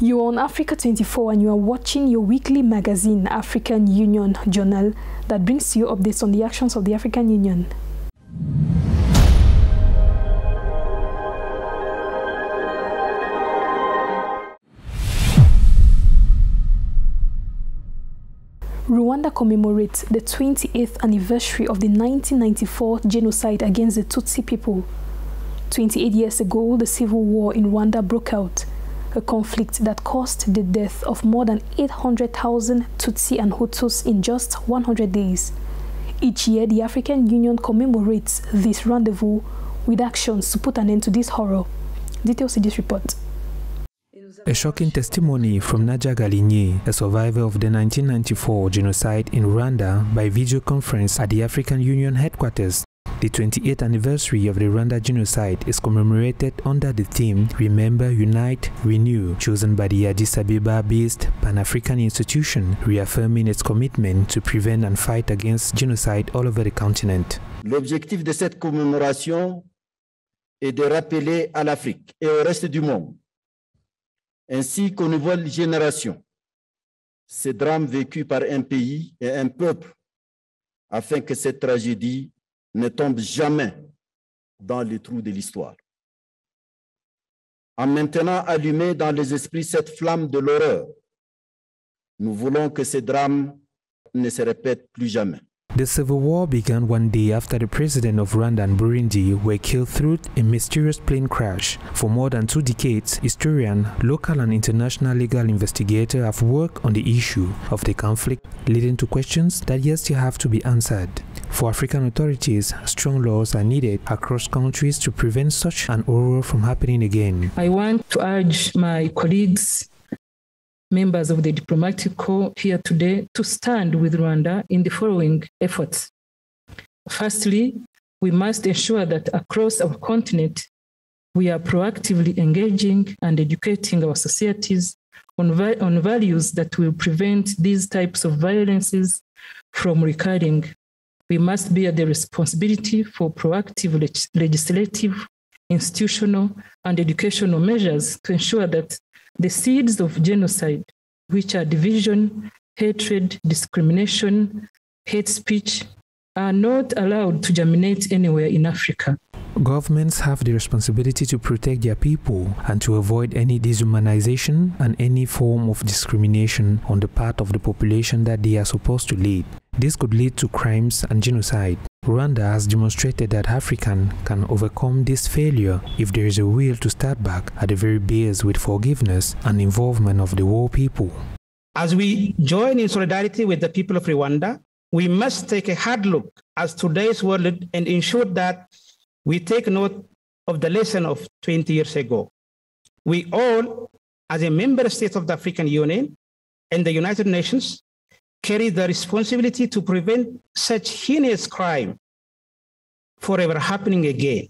You are on Africa 24 and you are watching your weekly magazine, African Union Journal, that brings you updates on the actions of the African Union. Rwanda commemorates the 28th anniversary of the 1994 genocide against the Tutsi people. 28 years ago, the civil war in Rwanda broke out, a conflict that caused the death of more than 800,000 Tutsi and Hutus in just 100 days. Each year, the African Union commemorates this rendezvous with actions to put an end to this horror. Details in this report. A shocking testimony from Naja Galinye, a survivor of the 1994 genocide in Rwanda, by video conference at the African Union headquarters. The 28th anniversary of the Rwanda genocide is commemorated under the theme Remember, Unite, Renew, chosen by the Addis Ababa-based Pan-African institution, reaffirming its commitment to prevent and fight against genocide all over the continent. L'objectif de cette commémoration est de rappeler à l'Afrique et au reste du monde, ainsi qu'aux nouvelles générations, ces drames vécus par un pays et un peuple, afin que cette tragédie ne tombe jamais dans les trous de l'histoire. En maintenant allumée dans les esprits cette flamme de l'horreur, nous voulons que ces drames ne se répètent plus jamais. The civil war began one day after the president of Rwanda and Burundi were killed through a mysterious plane crash. For more than 2 decades, historians, local and international legal investigators have worked on the issue of the conflict, leading to questions that yet still have to be answered. For African authorities, strong laws are needed across countries to prevent such an horror from happening again. I want to urge my colleagues, members of the diplomatic corps here today, to stand with Rwanda in the following efforts. Firstly, we must ensure that across our continent, we are proactively engaging and educating our societies on values that will prevent these types of violences from recurring. We must bear the responsibility for proactive legislative, institutional, and educational measures to ensure that the seeds of genocide, which are division, hatred, discrimination, hate speech, are not allowed to germinate anywhere in Africa. Governments have the responsibility to protect their people and to avoid any dehumanization and any form of discrimination on the part of the population that they are supposed to lead. This could lead to crimes and genocide. Rwanda has demonstrated that Africans can overcome this failure if there is a will to start back at the very base with forgiveness and involvement of the whole people. As we join in solidarity with the people of Rwanda, we must take a hard look at today's world and ensure that we take note of the lesson of 20 years ago. We all, as a member state of the African Union and the United Nations, carry the responsibility to prevent such heinous crime from ever happening again.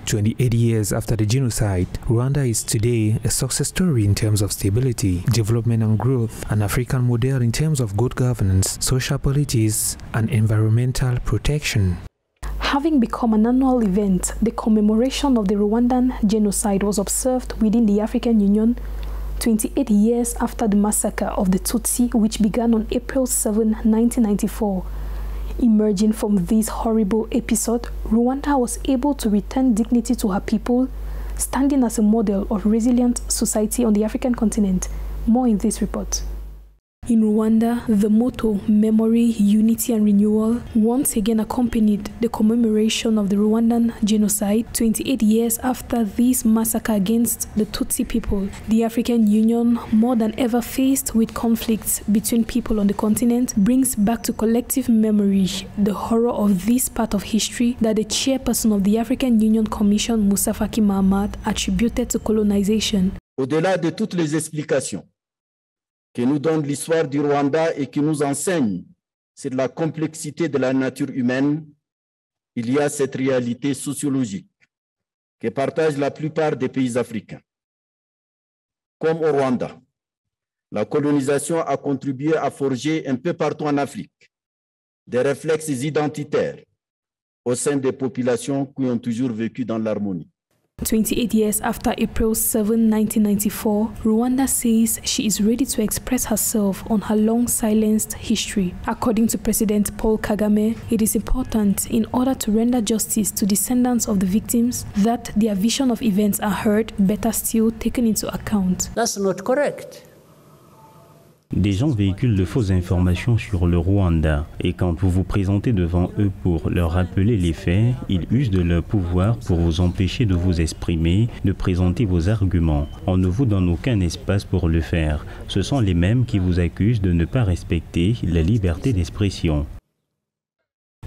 28 years after the genocide, Rwanda is today a success story in terms of stability, development and growth, an African model in terms of good governance, social politics, and environmental protection. Having become an annual event, the commemoration of the Rwandan genocide was observed within the African Union 28 years after the massacre of the Tutsi, which began on April 7, 1994. Emerging from this horrible episode, Rwanda was able to return dignity to her people, standing as a model of resilient society on the African continent. More in this report. In Rwanda, the motto, Memory, Unity and Renewal, once again accompanied the commemoration of the Rwandan genocide 28 years after this massacre against the Tutsi people. The African Union, more than ever faced with conflicts between people on the continent, brings back to collective memory the horror of this part of history that the chairperson of the African Union Commission, Moussa Faki Mahamat, attributed to colonization. Au-delà de toutes les explications que nous donne l'histoire du Rwanda et qui nous enseigne sur la complexité de la nature humaine, il y a cette réalité sociologique que partagent la plupart des pays africains. Comme au Rwanda, la colonisation a contribué à forger un peu partout en Afrique des réflexes identitaires au sein des populations qui ont toujours vécu dans l'harmonie. 28 years after April 7, 1994, Rwanda says she is ready to express herself on her long-silenced history. According to President Paul Kagame, it is important, in order to render justice to descendants of the victims, that their vision of events are heard, better still taken into account. That's not correct. Des gens véhiculent de fausses informations sur le Rwanda et quand vous vous présentez devant eux pour leur rappeler les faits, ils usent de leur pouvoir pour vous empêcher de vous exprimer, de présenter vos arguments. On ne vous donne aucun espace pour le faire. Ce sont les mêmes qui vous accusent de ne pas respecter la liberté d'expression.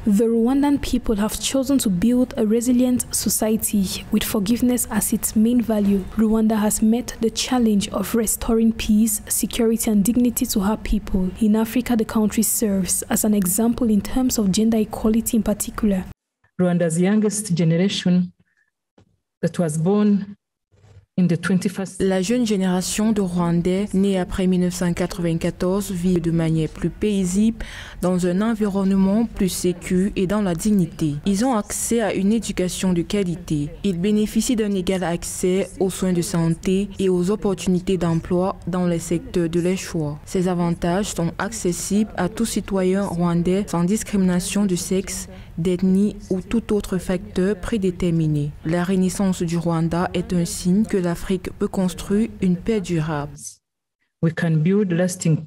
The Rwandan people have chosen to build a resilient society with forgiveness as its main value. Rwanda has met the challenge of restoring peace, security and dignity to her people. In Africa, the country serves as an example in terms of gender equality in particular. Rwanda's youngest generation that was born in the 21st. La jeune génération de Rwandais née après 1994 vit de manière plus paisible, dans un environnement plus sécure et dans la dignité. Ils ont accès à une éducation de qualité. Ils bénéficient d'un égal accès aux soins de santé et aux opportunités d'emploi dans les secteurs de leur choix. Ces avantages sont accessibles à tout citoyen rwandais sans discrimination de sexe, d'ethnie ou tout autre facteur prédéterminé. La renaissance du Rwanda est un signe que l'Afrique peut construire une paix durable. We can build lasting.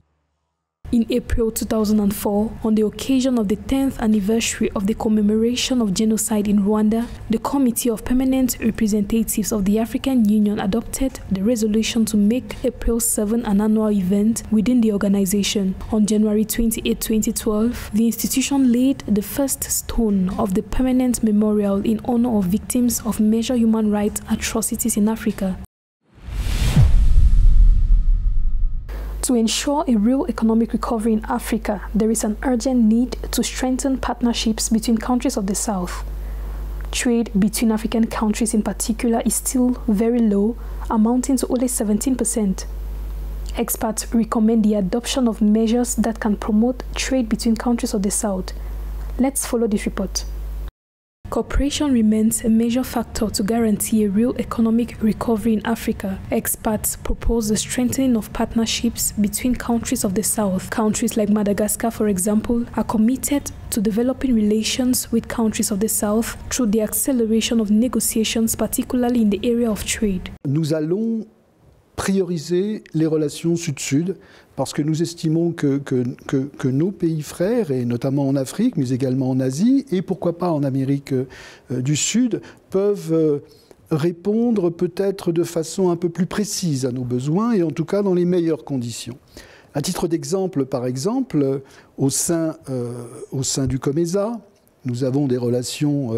In April 2004, on the occasion of the 10th anniversary of the commemoration of genocide in Rwanda, the Committee of Permanent Representatives of the African Union adopted the resolution to make April 7 an annual event within the organization. On January 28, 2012, the institution laid the first stone of the permanent memorial in honor of victims of major human rights atrocities in Africa. To ensure a real economic recovery in Africa, there is an urgent need to strengthen partnerships between countries of the South. Trade between African countries in particular is still very low, amounting to only 17%. Experts recommend the adoption of measures that can promote trade between countries of the South. Let's follow this report. Cooperation remains a major factor to guarantee a real economic recovery in Africa. Experts propose the strengthening of partnerships between countries of the South. Countries like Madagascar, for example, are committed to developing relations with countries of the South through the acceleration of negotiations, particularly in the area of trade. Nous allons prioriser les relations Sud-Sud parce que nous estimons que nos pays frères, et notamment en Afrique, mais également en Asie, et pourquoi pas en Amérique du Sud, peuvent répondre peut-être de façon un peu plus précise à nos besoins, et en tout cas dans les meilleures conditions. À titre d'exemple, par exemple, au sein du COMESA, nous avons des relations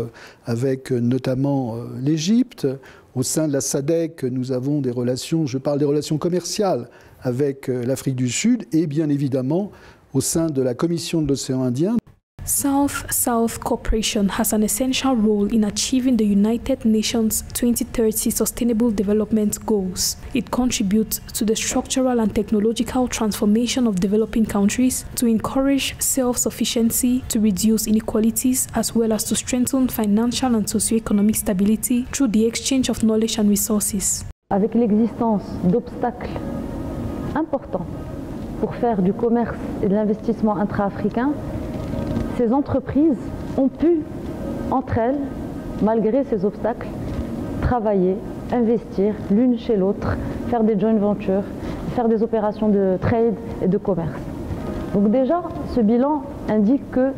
avec notamment l'Égypte. Au sein de la SADC, nous avons des relations, je parle des relations commerciales avec l'Afrique du Sud et bien évidemment au sein de la Commission de l'océan Indien. South-South cooperation has an essential role in achieving the United Nations 2030 Sustainable Development Goals. It contributes to the structural and technological transformation of developing countries, to encourage self-sufficiency, to reduce inequalities, as well as to strengthen financial and socio-economic stability through the exchange of knowledge and resources. Avec l'existence d'obstacles importants pour faire du commerce et de l'investissement intra-africain, ces entreprises ont pu, entre elles, malgré ces obstacles, travailler, investir l'une chez l'autre, faire des joint ventures, faire des opérations de trade et de commerce. Donc déjà, ce bilan indique que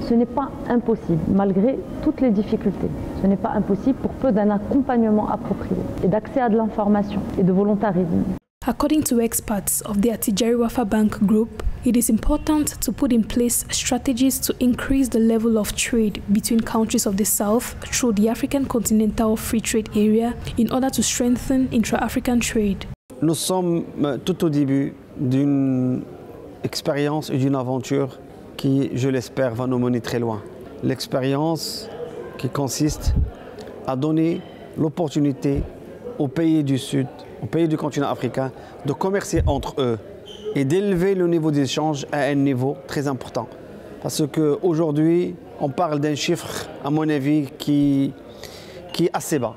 ce n'est pas impossible, malgré toutes les difficultés. Ce n'est pas impossible pour peu d'un accompagnement approprié et d'accès à de l'information et de volontarisme. According to experts of the Atijariwafa Bank Group, it is important to put in place strategies to increase the level of trade between countries of the South through the African Continental Free Trade Area in order to strengthen intra-African trade. Nous sommes tout au début d'une expérience et d'une aventure qui, je l'espère, va nous mener très loin. L'expérience qui consiste à donner l'opportunité aux pays du Sud, aux pays du continent africain, de commercer entre eux et d'élever le niveau des échanges à un niveau très important. Parce qu'aujourd'hui, on parle d'un chiffre, à mon avis, qui est assez bas.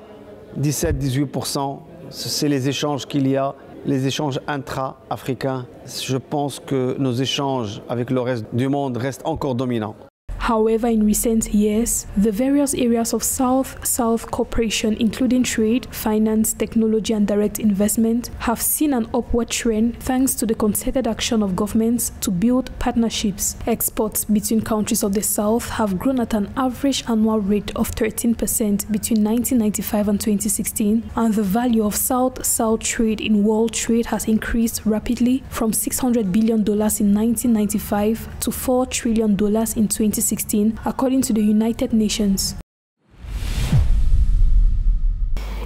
17-18%, c'est les échanges qu'il y a, les échanges intra-africains. Je pense que nos échanges avec le reste du monde restent encore dominants. However, in recent years, the various areas of South-South cooperation, including trade, finance, technology, and direct investment, have seen an upward trend thanks to the concerted action of governments to build partnerships. Exports between countries of the South have grown at an average annual rate of 13% between 1995 and 2016, and the value of South-South trade in world trade has increased rapidly from $600 billion in 1995 to $4 trillion in 2016. According to the United Nations.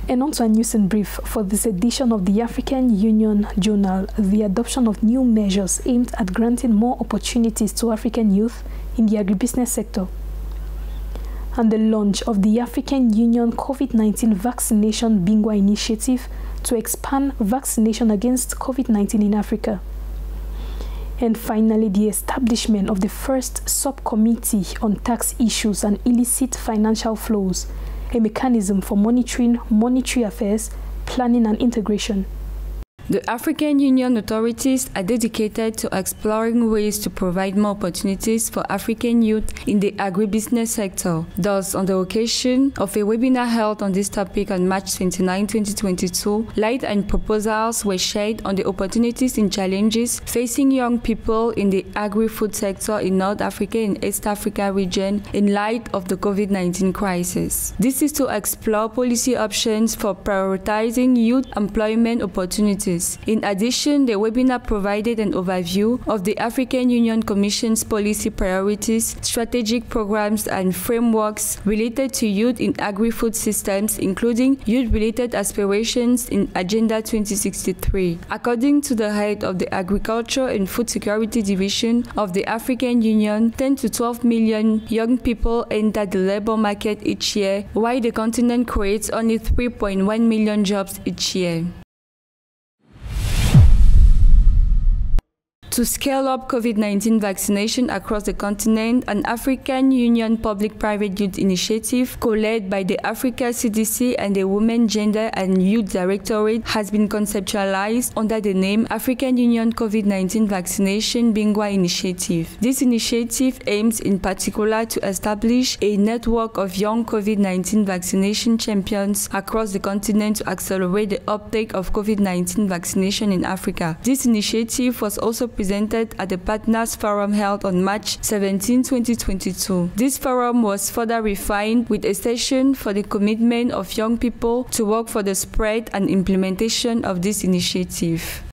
And on to a news and brief for this edition of the African Union Journal, the adoption of new measures aimed at granting more opportunities to African youth in the agribusiness sector, and the launch of the African Union COVID-19 Vaccination Bingwa initiative to expand vaccination against COVID-19 in Africa. And finally, the establishment of the first subcommittee on tax issues and illicit financial flows, a mechanism for monitoring monetary affairs, planning and integration. The African Union authorities are dedicated to exploring ways to provide more opportunities for African youth in the agribusiness sector. Thus, on the occasion of a webinar held on this topic on March 29, 2022, light and proposals were shared on the opportunities and challenges facing young people in the agri-food sector in North Africa and East Africa region in light of the COVID-19 crisis. This is to explore policy options for prioritizing youth employment opportunities. In addition, the webinar provided an overview of the African Union Commission's policy priorities, strategic programs, and frameworks related to youth in agri-food systems, including youth-related aspirations in Agenda 2063. According to the head of the Agriculture and Food Security Division of the African Union, 10 to 12 million young people enter the labor market each year, while the continent creates only 3.1 million jobs each year. To scale up COVID-19 vaccination across the continent, an African Union Public-Private Youth Initiative, co-led by the Africa CDC and the Women, Gender and Youth Directorate, has been conceptualized under the name African Union COVID-19 Vaccination Bingwa Initiative. This initiative aims in particular to establish a network of young COVID-19 vaccination champions across the continent to accelerate the uptake of COVID-19 vaccination in Africa. This initiative was also presented at the Partners Forum held on March 17, 2022. This forum was further refined with a session for the commitment of young people to work for the spread and implementation of this initiative.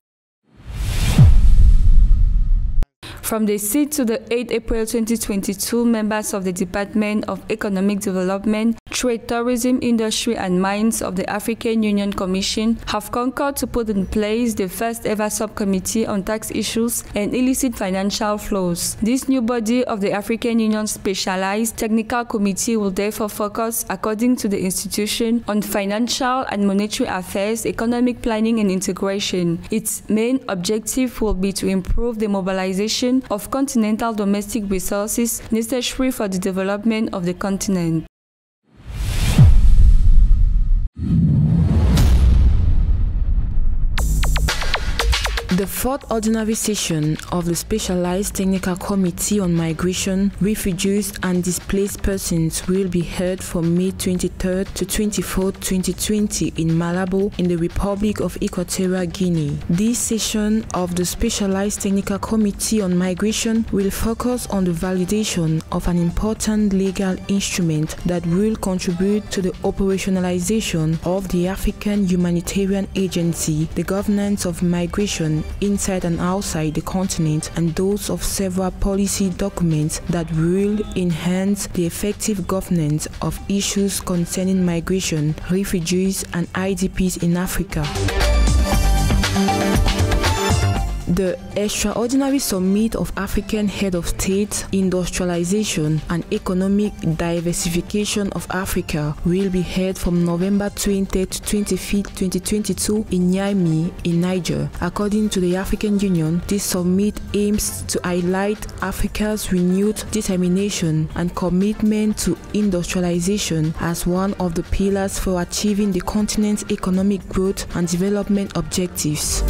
From the 6th to the 8th April 2022, members of the Department of Economic Development, Trade, Tourism, Industry and Mines of the African Union Commission have concurred to put in place the first ever subcommittee on tax issues and illicit financial flows. This new body of the African Union Specialized Technical Committee will therefore focus, according to the institution, on financial and monetary affairs, economic planning and integration. Its main objective will be to improve the mobilization of continental domestic resources necessary for the development of the continent. The fourth ordinary session of the Specialized Technical Committee on Migration, Refugees and Displaced Persons will be held from May 23rd to 24th, 2020 in Malabo in the Republic of Equatorial Guinea. This session of the Specialized Technical Committee on Migration will focus on the validation of an important legal instrument that will contribute to the operationalization of the African Humanitarian Agency, the governance of migration inside and outside the continent, and those of several policy documents that will enhance the effective governance of issues concerning migration, refugees, and IDPs in Africa. The Extraordinary Summit of African Head of State, Industrialization and Economic Diversification of Africa will be held from November 20 to 25, 2022 in Niamey, in Niger. According to the African Union, this summit aims to highlight Africa's renewed determination and commitment to industrialization as one of the pillars for achieving the continent's economic growth and development objectives.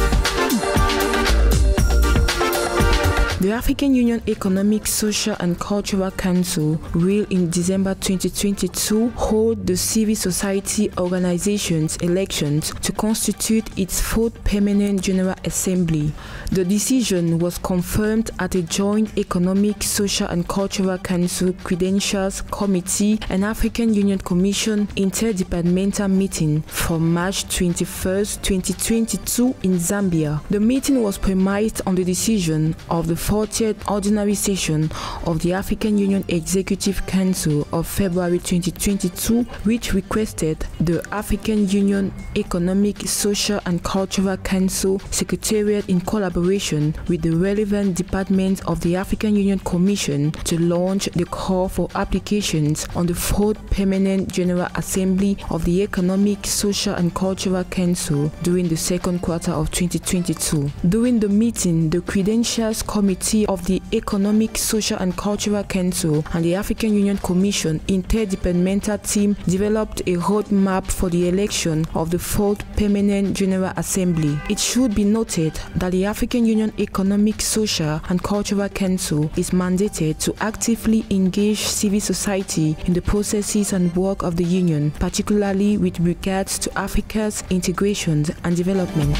The African Union Economic, Social and Cultural Council will in December 2022 hold the civil society organizations elections to constitute its fourth permanent General Assembly. The decision was confirmed at a joint Economic, Social and Cultural Council Credentials Committee and African Union Commission interdepartmental meeting from March 21, 2022 in Zambia. The meeting was premised on the decision of the 40th Ordinary Session of the African Union Executive Council of February 2022, which requested the African Union Economic, Social and Cultural Council Secretariat in collaboration with the relevant departments of the African Union Commission to launch the call for applications on the 4th Permanent General Assembly of the Economic, Social and Cultural Council during the second quarter of 2022. During the meeting, the Credentials Committee of the Economic, Social and Cultural Council and the African Union Commission interdepartmental team developed a roadmap for the election of the 4th Permanent General Assembly. It should be noted that the African Union Economic, Social and Cultural Council is mandated to actively engage civil society in the processes and work of the Union, particularly with regards to Africa's integration and development.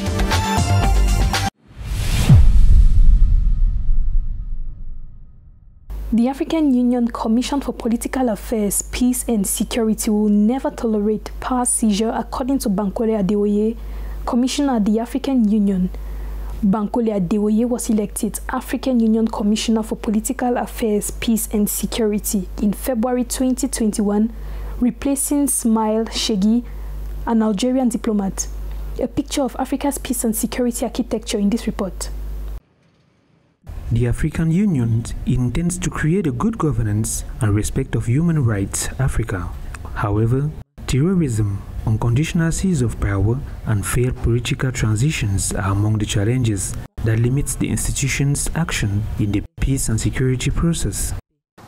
The African Union Commission for Political Affairs, Peace and Security will never tolerate power seizure, according to Bankole Adeoye, Commissioner at the African Union. Bankole Adeoye was elected African Union Commissioner for Political Affairs, Peace and Security in February 2021, replacing Smail Shegi, an Algerian diplomat. A picture of Africa's peace and security architecture in this report. The African Union intends to create a good governance and respect of human rights Africa. However, terrorism, unconditional seize of power, and failed political transitions are among the challenges that limits the institution's action in the peace and security process.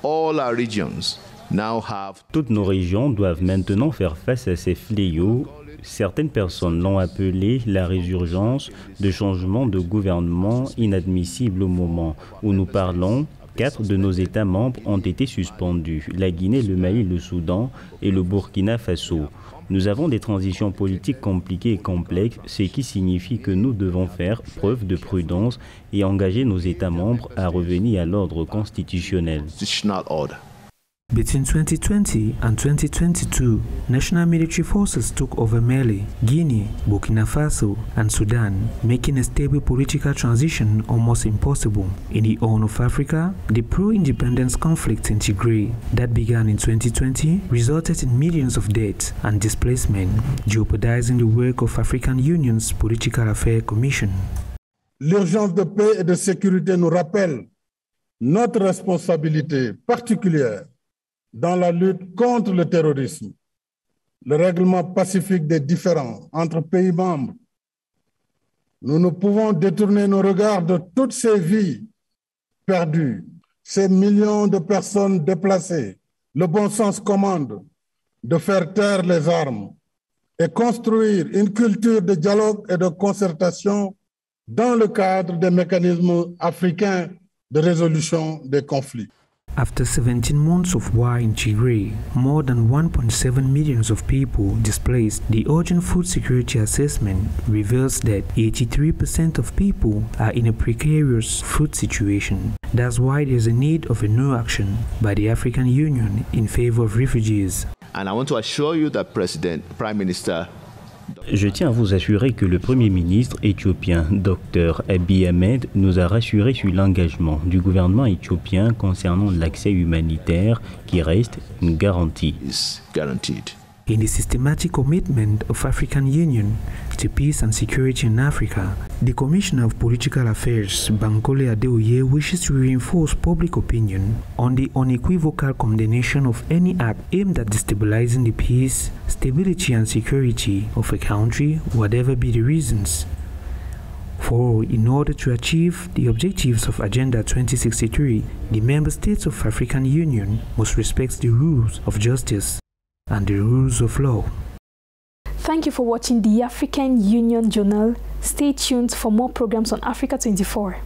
All our regions now have... Toutes nos régions doivent maintenant faire face à ces fléaux. Certaines personnes l'ont appelé la résurgence de changements de gouvernement inadmissibles au moment où nous parlons. 4 de nos États membres ont été suspendus, la Guinée, le Mali, le Soudan et le Burkina Faso. Nous avons des transitions politiques compliquées et complexes, ce qui signifie que nous devons faire preuve de prudence et engager nos États membres à revenir à l'ordre constitutionnel. Between 2020 and 2022, national military forces took over Mali, Guinea, Burkina Faso, and Sudan, making a stable political transition almost impossible. In the Horn of Africa, the pro-independence conflict in Tigray that began in 2020 resulted in millions of deaths and displacement, jeopardizing the work of African Union's Political Affairs Commission. L'urgence de paix et de sécurité nous rappelle notre responsabilité particulière dans la lutte contre le terrorisme, le règlement pacifique des différends entre pays membres. Nous ne pouvons détourner nos regards de toutes ces vies perdues, ces millions de personnes déplacées. Le bon sens commande de faire taire les armes et construire une culture de dialogue et de concertation dans le cadre des mécanismes africains de résolution des conflits. After 17 months of war in Tigray, more than 1.7 million of people displaced, the urgent food security assessment reveals that 83% of people are in a precarious food situation. That's why there's a need of a new action by the African Union in favor of refugees. And I want to assure you that Prime Minister Je tiens à vous assurer que le Premier ministre éthiopien, Dr Abiy Ahmed, nous a rassurés sur l'engagement du gouvernement éthiopien concernant l'accès humanitaire qui reste une garantie. In the systematic commitment of African Union to peace and security in Africa, the Commissioner of Political Affairs, Bankole Adeoye, wishes to reinforce public opinion on the unequivocal condemnation of any act aimed at destabilizing the peace, stability and security of a country, whatever be the reasons. For in order to achieve the objectives of Agenda 2063, the member states of African Union must respect the rules of justice and the rules of law. Thank you for watching the African Union Journal. Stay tuned for more programs on Africa 24.